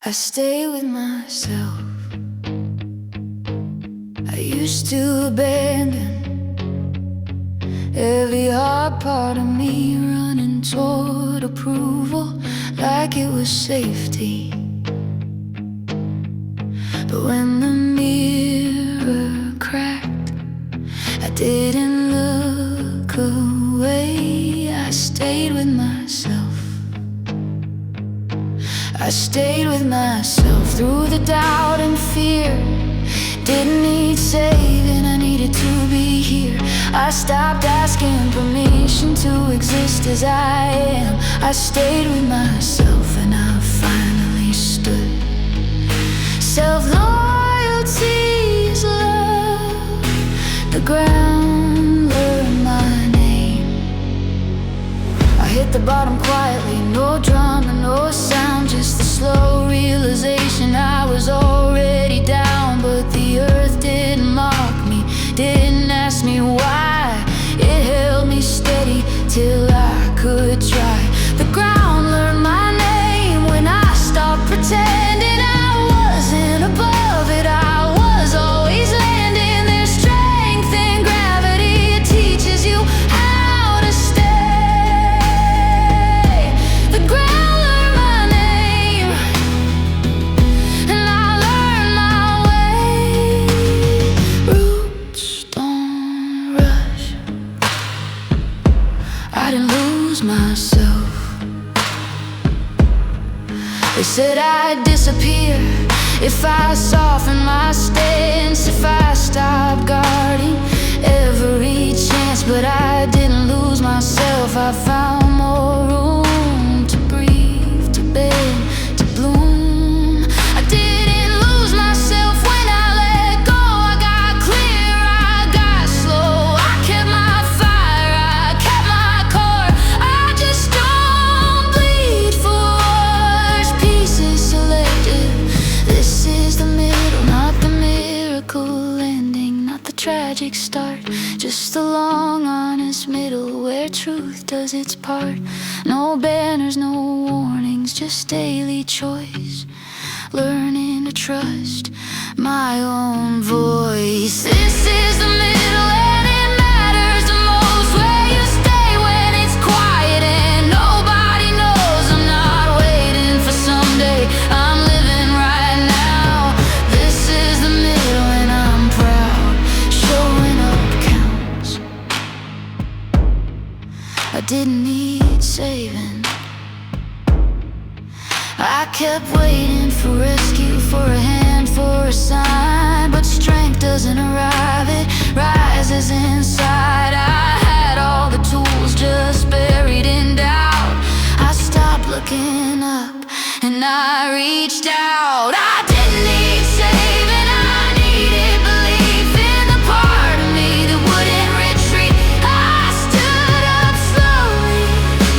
I stay with myself. I used to abandon every hard part of me, running toward approval like it was safety. But when the mirror cracked, I didn't look away. I stayed with myself. I stayed with myself through the doubt and fear. Didn't need saving, I needed to be here. I stopped asking permission to exist as I am. I stayed with myself and I finally stood. Self-loyalty's love. The ground learned my name. I hit the bottom quietly, no drama, no sound, just the slow realization I was already down. But the earth didn't mock me, didn't ask me why. It held me steady till I could try. The ground learned my name when I stopped pretending I wasn't above it. I was always landing. There's strength in gravity, it teaches you how to stay. The ground learned my name and I learned my way. Roots don't rush. I didn't lose myself. They said I'd disappear if I soften my stance, if I stop guarding every chance. But I didn't lose myself. I found more room to breathe, to bend, to bloom. I didn't lose myself when I let go. I got clear, I got slow. I kept my fire, I kept my core. I just don't bleed for wars. Pieces selected. This is the middle, not the miracle ending, not the tragic start, just the long, honest middle where truth does its part. No banners, no warnings, just daily choice, learning to trust my own voice. This is the middle and it matters the most, where you stay when it's quiet and nobody knows. I'm not waiting for someday, I'm living right now. This is the middle and I'm proud, showing up counts. I didn't need saving. I kept waiting for rescue, for a hand, for a sign. But strength doesn't arrive, it rises inside. I had all the tools just buried in doubt. I stopped looking up and I reached out. I didn't need saving, I needed belief in the part of me that wouldn't retreat. I stood up slowly,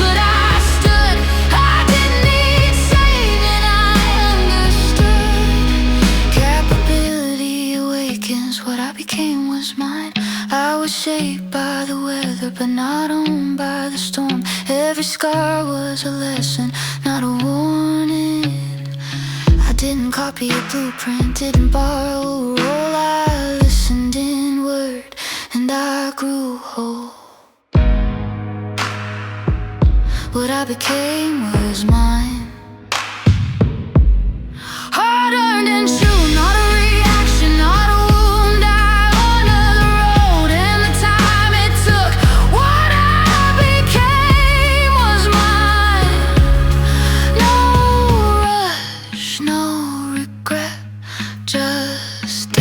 but I stood. I didn't need saving, I understood. Capability awakens, what I became was mine. I was shaped by the weather, but not owned by the storm. Every scar was a lesson, not a warning. I didn't copy a blueprint, didn't borrow a role. I listened inward and I grew whole. What I became was mine. Hard-earned and true, not a reaction, not a wound. I honored the road and the time it took. What I became was mine. No rush, no regret, just